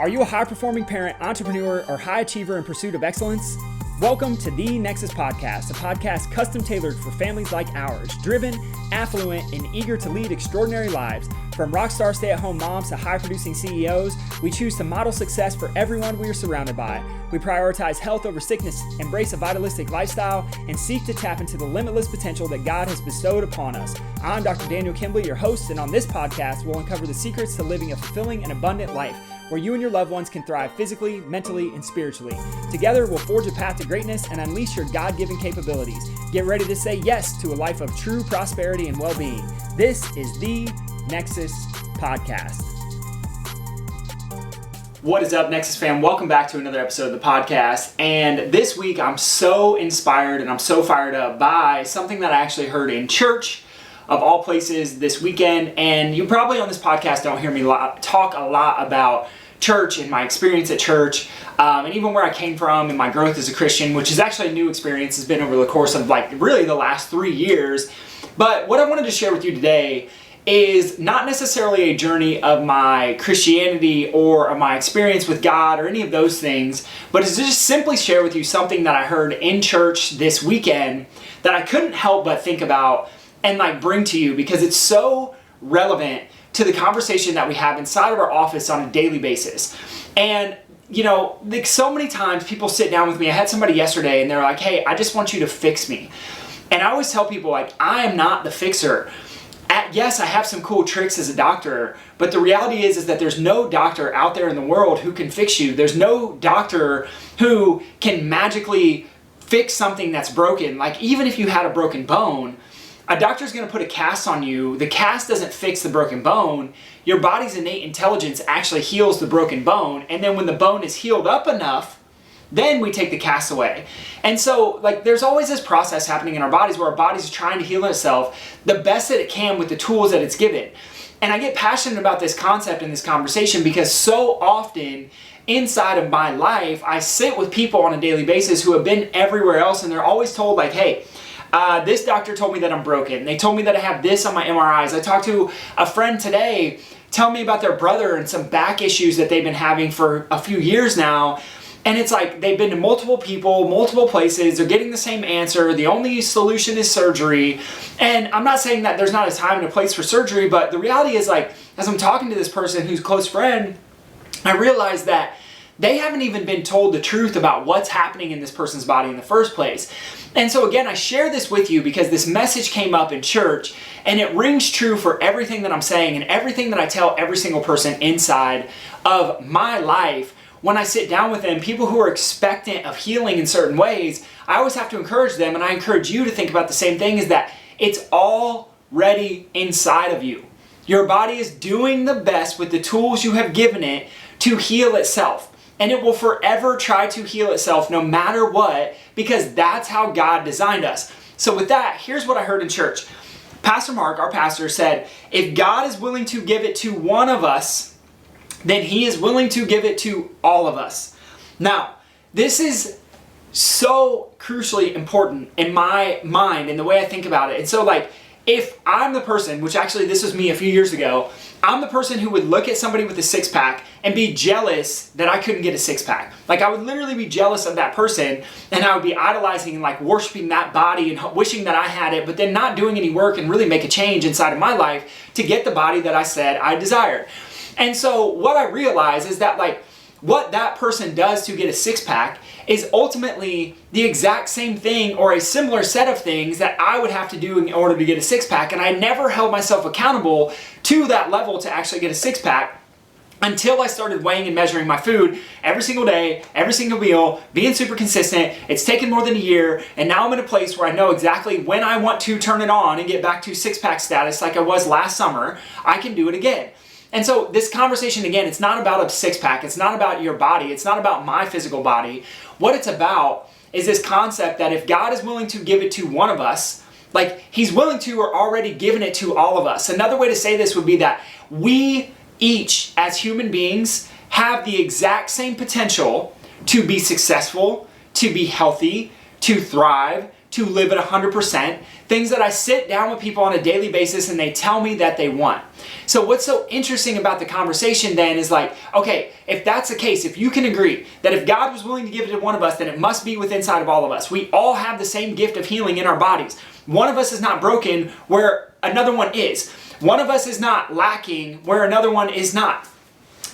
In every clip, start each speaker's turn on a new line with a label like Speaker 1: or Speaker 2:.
Speaker 1: Are you a high-performing parent, entrepreneur, or high achiever in pursuit of excellence? Welcome to The Nexus Podcast, a podcast custom tailored for families like ours, driven, affluent, and eager to lead extraordinary lives. From rockstar stay-at-home moms to high-producing CEOs, we choose to model success for everyone we are surrounded by. We prioritize health over sickness, embrace a vitalistic lifestyle, and seek to tap into the limitless potential that God has bestowed upon us. I'm Dr. Daniel Kimbley, your host, and on this podcast, we'll uncover the secrets to living a fulfilling and abundant life, where you and your loved ones can thrive physically, mentally, and spiritually. Together, we'll forge a path to greatness and unleash your God-given capabilities. Get ready to say yes to a life of true prosperity and well-being. This is The Nexus Podcast. What is up, Nexus fam? Welcome back to another episode of the podcast. And this week, I'm so inspired and I'm so fired up by something that I actually heard in church, of all places, this weekend. And you probably on this podcast don't hear me talk a lot about church and my experience at church, and even where I came from and my growth as a Christian, which is actually a new experience. It's been over the course of really the last 3 years. But what I wanted to share with you today is not necessarily a journey of my Christianity or of my experience with God or any of those things, but is to just simply share with you something that I heard in church this weekend that I couldn't help but think about and bring to you because it's so relevant to the conversation that we have inside of our office on a daily basis. And so many times people sit down with me. I had somebody yesterday and they're like, hey, I just want you to fix me. And I always tell people, I am not the fixer. Yes, I have some cool tricks as a doctor, but the reality is that there's no doctor out there in the world who can fix you. There's no doctor who can magically fix something that's broken. Even if you had a broken bone, a doctor's going to put a cast on you. The cast doesn't fix the broken bone. Your body's innate intelligence actually heals the broken bone. And then when the bone is healed up enough, then we take the cast away. And so there's always this process happening in our bodies where our body's trying to heal itself the best that it can with the tools that it's given. And I get passionate about this concept in this conversation because so often inside of my life, I sit with people on a daily basis who have been everywhere else and they're always told hey, this doctor told me that I'm broken. They told me that I have this on my MRIs. I talked to a friend today, tell me about their brother and some back issues that they've been having for a few years now. And it's they've been to multiple people, multiple places. They're getting the same answer. The only solution is surgery. And I'm not saying that there's not a time and a place for surgery, but the reality is as I'm talking to this person who's a close friend, I realize that they haven't even been told the truth about what's happening in this person's body in the first place. And so again, I share this with you because this message came up in church and it rings true for everything that I'm saying and everything that I tell every single person inside of my life. When I sit down with them, people who are expectant of healing in certain ways, I always have to encourage them, and I encourage you to think about the same thing, is that it's already inside of you. Your body is doing the best with the tools you have given it to heal itself. And it will forever try to heal itself no matter what, because that's how God designed us. So with that, here's what I heard in church. Pastor Mark, our pastor, said, if God is willing to give it to one of us, then he is willing to give it to all of us. Now, this is so crucially important in my mind and the way I think about it. And so if I'm the person, which actually this was me a few years ago, I'm the person who would look at somebody with a six-pack and be jealous that I couldn't get a six-pack. I would literally be jealous of that person and I would be idolizing and worshiping that body and wishing that I had it, but then not doing any work and really make a change inside of my life to get the body that I said I desired. And so what I realize is that what that person does to get a six-pack is ultimately the exact same thing or a similar set of things that I would have to do in order to get a six-pack. And I never held myself accountable to that level to actually get a six-pack until I started weighing and measuring my food every single day, every single meal, being super consistent. It's taken more than a year, and now I'm in a place where I know exactly when I want to turn it on and get back to six-pack status like I was last summer, I can do it again. And so this conversation, again, it's not about a six-pack. It's not about your body. It's not about my physical body. What it's about is this concept that if God is willing to give it to one of us, he's willing to or already given it to all of us. Another way to say this would be that we each, as human beings, have the exact same potential to be successful, to be healthy, to thrive, to live at 100%, things that I sit down with people on a daily basis and they tell me that they want. So what's so interesting about the conversation then is like, okay, if that's the case, if you can agree that if God was willing to give it to one of us, then it must be within inside of all of us. We all have the same gift of healing in our bodies. One of us is not broken where another one is. One of us is not lacking where another one is not.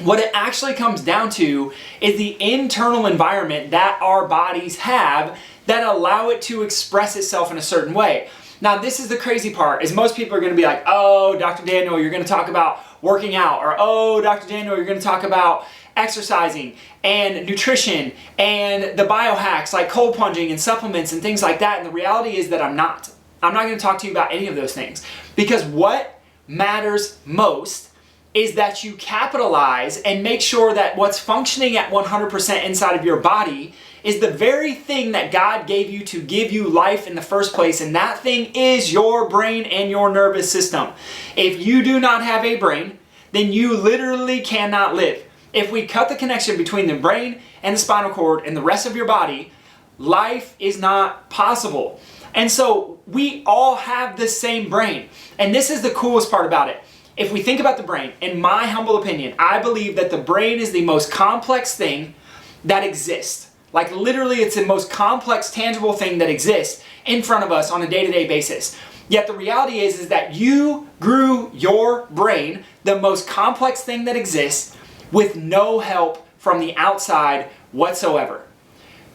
Speaker 1: What it actually comes down to is the internal environment that our bodies have that allow it to express itself in a certain way. Now, this is the crazy part, is most people are going to be like, oh, Dr. Daniel, you're going to talk about working out, or oh, Dr. Daniel, you're going to talk about exercising and nutrition and the biohacks like cold plunging and supplements and things like that. And the reality is that I'm not going to talk to you about any of those things, because what matters most is that you capitalize and make sure that what's functioning at 100% inside of your body is the very thing that God gave you to give you life in the first place, and that thing is your brain and your nervous system. If you do not have a brain, then you literally cannot live. If we cut the connection between the brain and the spinal cord and the rest of your body, life is not possible. And so we all have the same brain. And this is the coolest part about it. If we think about the brain, in my humble opinion, I believe that the brain is the most complex thing that exists. Like literally, it's the most complex, tangible thing that exists in front of us on a day-to-day basis. Yet the reality is that you grew your brain, the most complex thing that exists, with no help from the outside whatsoever.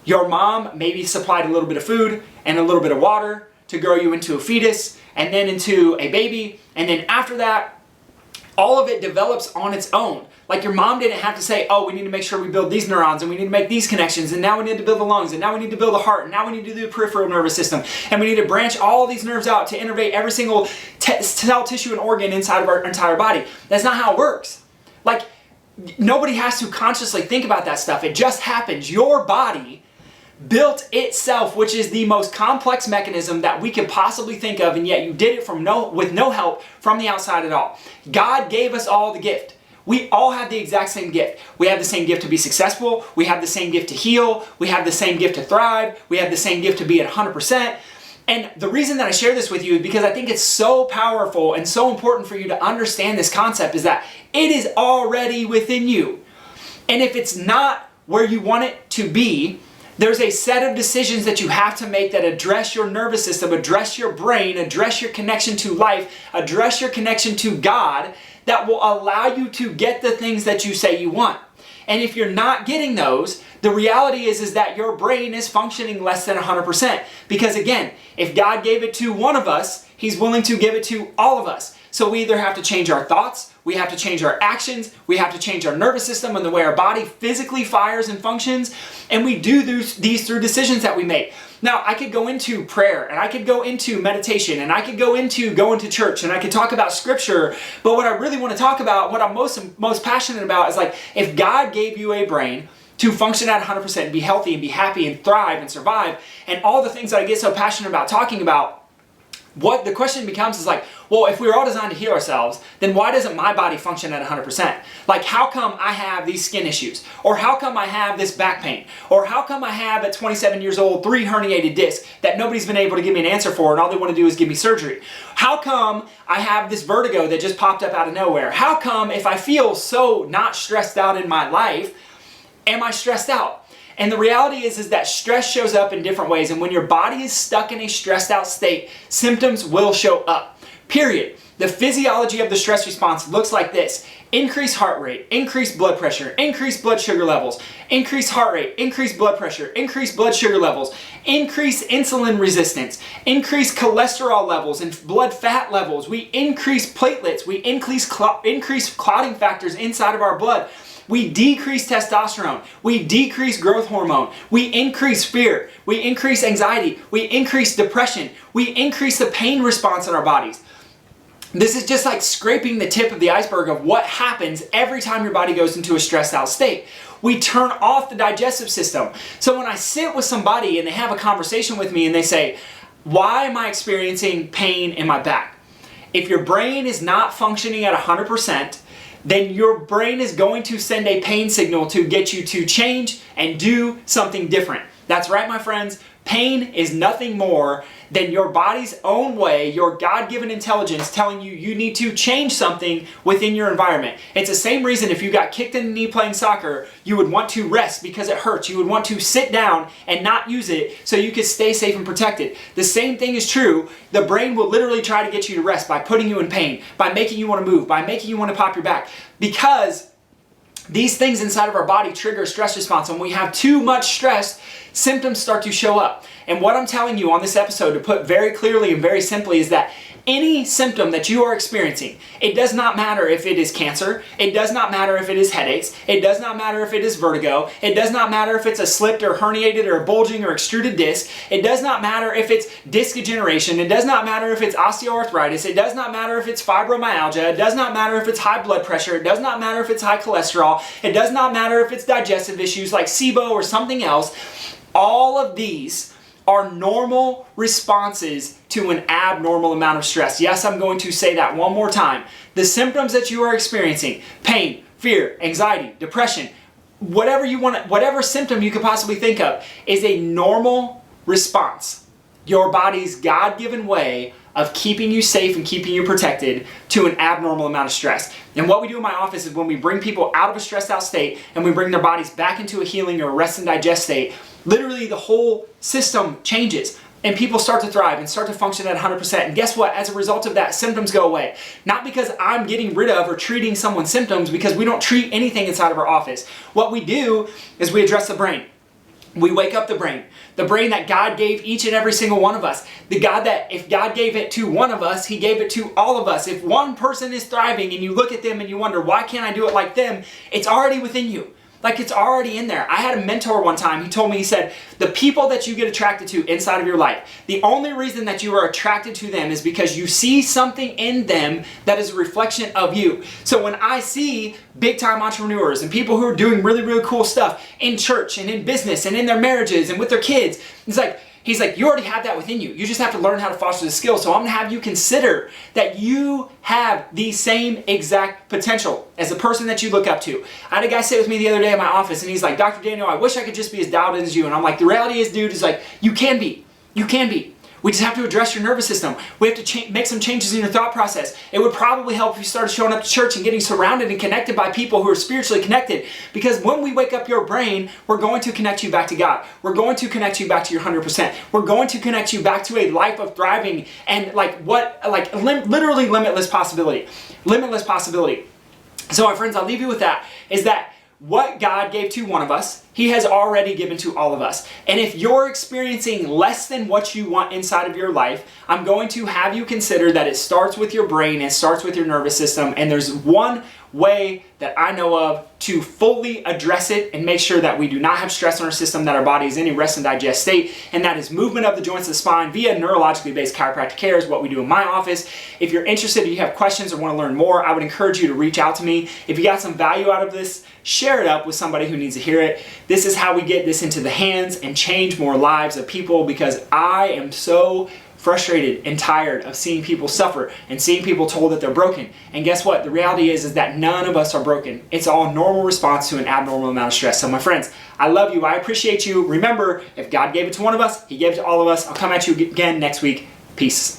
Speaker 1: Your mom maybe supplied a little bit of food and a little bit of water to grow you into a fetus and then into a baby, and then after that, all of it develops on its own. Like your mom didn't have to say, oh, we need to make sure we build these neurons and we need to make these connections and now we need to build the lungs and now we need to build the heart and now we need to do the peripheral nervous system and we need to branch all these nerves out to innervate every single cell, tissue, and organ inside of our entire body. That's not how it works. Like nobody has to consciously think about that stuff. It just happens. Your body built itself, which is the most complex mechanism that we could possibly think of, and yet you did it with no help from the outside at all. God gave us all the gift. We all have the exact same gift. We have the same gift to be successful. We have the same gift to heal. We have the same gift to thrive. We have the same gift to be at 100%. And the reason that I share this with you is because I think it's so powerful and so important for you to understand this concept, is that it is already within you. And if it's not where you want it to be, there's a set of decisions that you have to make that address your nervous system, address your brain, address your connection to life, address your connection to God, that will allow you to get the things that you say you want. And if you're not getting those, the reality is that your brain is functioning less than 100%. Because again, if God gave it to one of us, He's willing to give it to all of us. So we either have to change our thoughts, we have to change our actions, we have to change our nervous system and the way our body physically fires and functions, and we do these through decisions that we make. Now, I could go into prayer, and I could go into meditation, and I could go into going to church, and I could talk about scripture, but what I really want to talk about, what I'm most passionate about is like, if God gave you a brain to function at 100% and be healthy and be happy and thrive and survive, and all the things that I get so passionate about talking about, what the question becomes is like, well, if we were all designed to heal ourselves, then why doesn't my body function at 100%? Like, how come I have these skin issues? Or how come I have this back pain? Or how come I have, at 27 years old, 3 herniated discs that nobody's been able to give me an answer for, and all they want to do is give me surgery? How come I have this vertigo that just popped up out of nowhere? How come if I feel so not stressed out in my life, am I stressed out? And the reality is that stress shows up in different ways. And when your body is stuck in a stressed out state, symptoms will show up. Period. The physiology of the stress response looks like this: increased heart rate, increased blood pressure, increased blood sugar levels, increased heart rate, increased blood pressure, increased blood sugar levels, increased insulin resistance, increased cholesterol levels and blood fat levels. We increase platelets. We increase clotting factors inside of our blood. We decrease testosterone. We decrease growth hormone. We increase fear. We increase anxiety. We increase depression. We increase the pain response in our bodies. This is just like scraping the tip of the iceberg of what happens every time your body goes into a stressed out state. We turn off the digestive system. So when I sit with somebody and they have a conversation with me and they say, why am I experiencing pain in my back? If your brain is not functioning at 100%, then your brain is going to send a pain signal to get you to change and do something different. That's right, my friends. Pain is nothing more than your body's own way, your God-given intelligence telling you you need to change something within your environment. It's the same reason if you got kicked in the knee playing soccer, you would want to rest because it hurts. You would want to sit down and not use it so you could stay safe and protected. The same thing is true. The brain will literally try to get you to rest by putting you in pain, by making you want to move, by making you want to pop your back. Because these things inside of our body trigger a stress response. When we have too much stress, symptoms start to show up. And what I'm telling you on this episode, to put very clearly and very simply, is that any symptom that you are experiencing, it does not matter if it is cancer, it does not matter if it is headaches, it does not matter if it is vertigo, it does not matter if it's a slipped or herniated or bulging or extruded disc, it does not matter if it's disc degeneration, it does not matter if it's osteoarthritis, it does not matter if it's fibromyalgia, it does not matter if it's high blood pressure, it does not matter if it's high cholesterol, it does not matter if it's digestive issues like SIBO or something else. All of these are normal responses to an abnormal amount of stress. Yes, I'm going to say that one more time. The symptoms that you are experiencing, pain, fear, anxiety, depression, whatever symptom you could possibly think of, is a normal response. Your body's God-given way of keeping you safe and keeping you protected to an abnormal amount of stress. And what we do in my office is when we bring people out of a stressed out state and we bring their bodies back into a healing or rest and digest state, literally the whole system changes and people start to thrive and start to function at 100%. And guess what? As a result of that, symptoms go away. Not because I'm getting rid of or treating someone's symptoms, because we don't treat anything inside of our office. What we do is we address the brain. We wake up the brain that God gave each and every single one of us. The God that if God gave it to one of us, He gave it to all of us. If one person is thriving and you look at them and you wonder, why can't I do it like them? It's already within you. Like, it's already in there. I had a mentor one time. He told me, he said, the people that you get attracted to inside of your life, the only reason that you are attracted to them is because you see something in them that is a reflection of you. So when I see big time entrepreneurs and people who are doing really, really cool stuff in church and in business and in their marriages and with their kids, he's like, you already have that within you. You just have to learn how to foster the skill. So I'm going to have you consider that you have the same exact potential as the person that you look up to. I had a guy sit with me the other day in my office and he's like, Dr. Daniel, I wish I could just be as dialed in as you. And I'm like, the reality is, dude, is like, you can be. You can be. We just have to address your nervous system. We have to make some changes in your thought process. It would probably help if you started showing up to church and getting surrounded and connected by people who are spiritually connected. Because when we wake up your brain, we're going to connect you back to God. We're going to connect you back to your 100%. We're going to connect you back to a life of thriving and literally limitless possibility. Limitless possibility. So my friends, I'll leave you with that, is that what God gave to one of us, He has already given to all of us. And if you're experiencing less than what you want inside of your life, I'm going to have you consider that it starts with your brain, it starts with your nervous system, and there's one way that I know of to fully address it and make sure that we do not have stress on our system, that our body is in a rest and digest state, and that is movement of the joints of the spine via neurologically based chiropractic care is what we do in my office. If you're interested, if you have questions or want to learn more, I would encourage you to reach out to me. If you got some value out of this, share it up with somebody who needs to hear it. This is how we get this into the hands and change more lives of people, because I am so frustrated and tired of seeing people suffer and seeing people told that they're broken. And guess what? The reality is that none of us are broken. It's all normal response to an abnormal amount of stress. So my friends, I love you. I appreciate you. Remember, if God gave it to one of us, He gave it to all of us. I'll come at you again next week. Peace.